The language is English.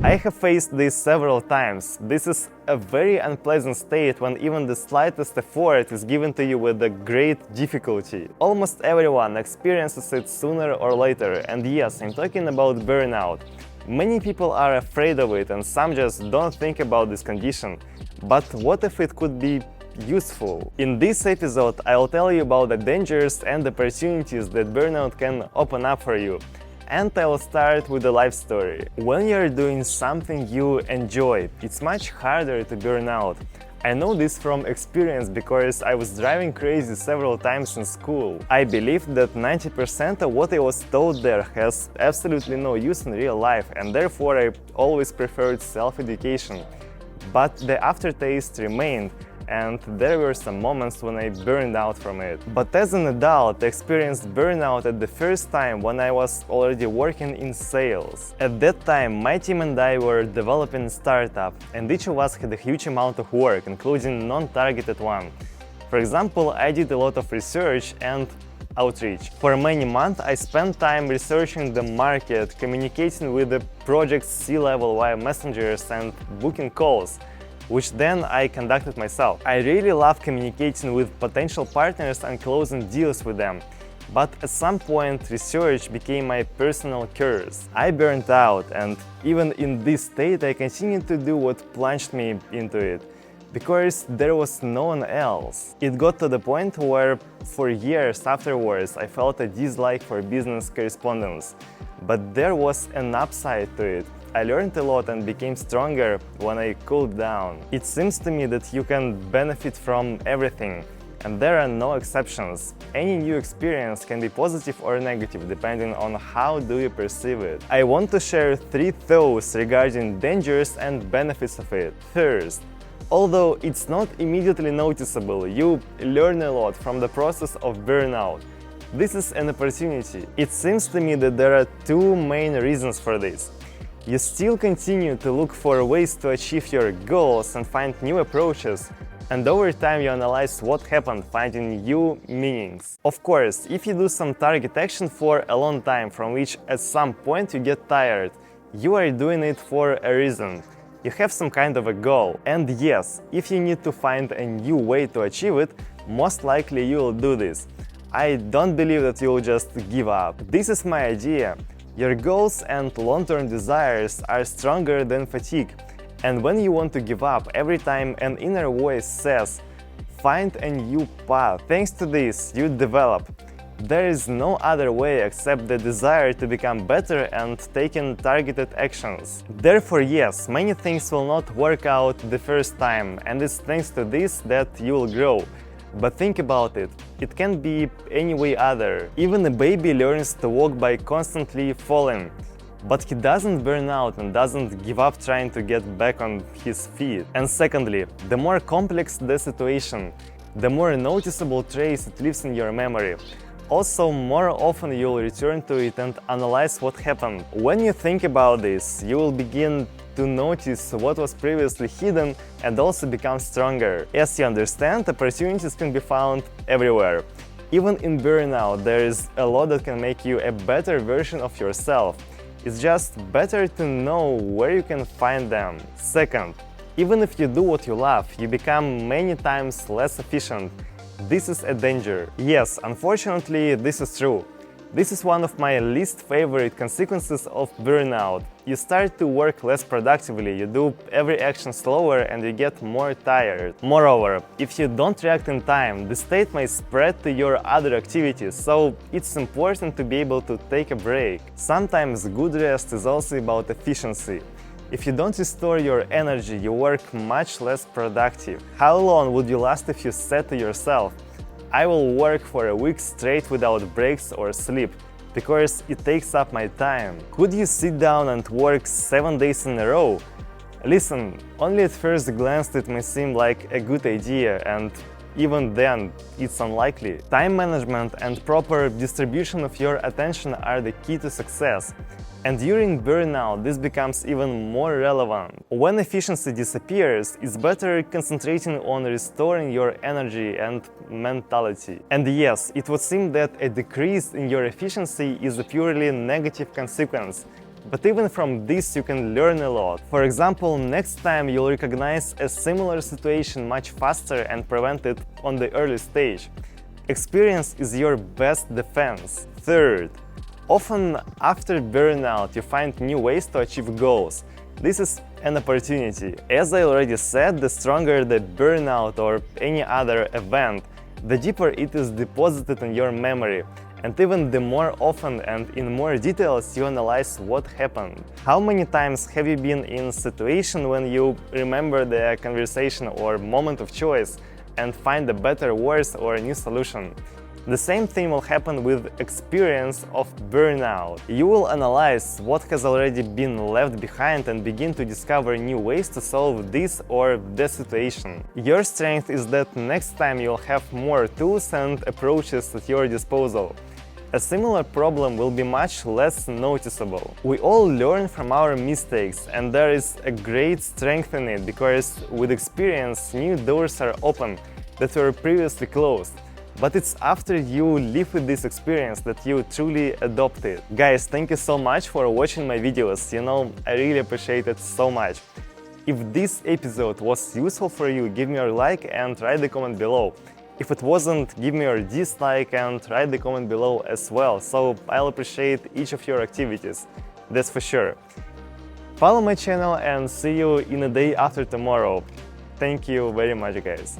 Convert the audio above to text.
I have faced this several times. This is a very unpleasant state when even the slightest effort is given to you with a great difficulty. Almost everyone experiences it sooner or later, and yes, I'm talking about burnout. Many people are afraid of it and some just don't think about this condition. But what if it could be useful? In this episode, I'll tell you about the dangers and opportunities that burnout can open up for you. And I'll start with a life story. When you're doing something you enjoy, it's much harder to burn out. I know this from experience because I was driving crazy several times in school. I believed that 90% of what I was taught there has absolutely no use in real life, and therefore I always preferred self-education. But the aftertaste remained, and there were some moments when I burned out from it. But as an adult, I experienced burnout at the first time when I was already working in sales. At that time, my team and I were developing a startup, and each of us had a huge amount of work, including non-targeted one. For example, I did a lot of research and outreach. For many months, I spent time researching the market, communicating with the project's C-level via messengers and booking calls, which then I conducted myself. I really love communicating with potential partners and closing deals with them. But at some point, research became my personal curse. I burned out, and even in this state, I continued to do what plunged me into it, because there was no one else. It got to the point where, for years afterwards, I felt a dislike for business correspondence. But there was an upside to it. I learned a lot and became stronger when I cooled down. It seems to me that you can benefit from everything, and there are no exceptions. Any new experience can be positive or negative, depending on how do you perceive it. I want to share 3 thoughts regarding dangers and benefits of it. First, although it's not immediately noticeable, you learn a lot from the process of burnout. This is an opportunity. It seems to me that there are 2 main reasons for this. You still continue to look for ways to achieve your goals and find new approaches, and over time you analyze what happened, finding new meanings. Of course, if you do some target action for a long time, from which at some point you get tired, you are doing it for a reason. You have some kind of a goal. And yes, if you need to find a new way to achieve it, most likely you will do this. I don't believe that you will just give up. This is my idea. Your goals and long-term desires are stronger than fatigue. And when you want to give up, every time an inner voice says, find a new path. Thanks to this, you develop. There is no other way except the desire to become better and taking targeted actions. Therefore, yes, many things will not work out the first time, and it's thanks to this that you will grow. But think about it, it can be any way other. Even a baby learns to walk by constantly falling. But he doesn't burn out and doesn't give up trying to get back on his feet. And secondly, the more complex the situation, the more noticeable trace it leaves in your memory. Also, more often you'll return to it and analyze what happened. When you think about this, you will begin to notice what was previously hidden and also become stronger. As you understand, opportunities can be found everywhere. Even in burnout, there is a lot that can make you a better version of yourself. It's just better to know where you can find them. Second, even if you do what you love, you become many times less efficient. This is a danger. Yes, unfortunately, this is true. This is one of my least favorite consequences of burnout. You start to work less productively, you do every action slower, and you get more tired. Moreover, if you don't react in time, the state may spread to your other activities, so it's important to be able to take a break. Sometimes good rest is also about efficiency. If you don't restore your energy, you work much less productive. How long would you last if you said to yourself, I will work for a week straight without breaks or sleep, because it takes up my time? Could you sit down and work 7 days in a row? Listen, only at first glance it may seem like a good idea, and even then, it's unlikely. Time management and proper distribution of your attention are the key to success. And during burnout, this becomes even more relevant. When efficiency disappears, it's better concentrating on restoring your energy and mentality. And yes, it would seem that a decrease in your efficiency is a purely negative consequence. But even from this you can learn a lot. For example, next time you'll recognize a similar situation much faster and prevent it on the early stage. Experience is your best defense. Third, often after burnout you find new ways to achieve goals. This is an opportunity. As I already said, the stronger the burnout or any other event, the deeper it is deposited in your memory, and even the more often and in more details you analyze what happened. How many times have you been in a situation when you remember the conversation or moment of choice and find a better words or a new solution? The same thing will happen with experience of burnout. You will analyze what has already been left behind and begin to discover new ways to solve this or that situation. Your strength is that next time you'll have more tools and approaches at your disposal. A similar problem will be much less noticeable. We all learn from our mistakes, and there is a great strength in it, because with experience new doors are open that were previously closed. But it's after you live with this experience that you truly adopt it. Guys, thank you so much for watching my videos. I really appreciate it so much. If this episode was useful for you, give me your like and write the comment below. If it wasn't, give me your dislike and write the comment below as well, so I'll appreciate each of your activities, that's for sure. Follow my channel and see you in a day after tomorrow. Thank you very much, guys.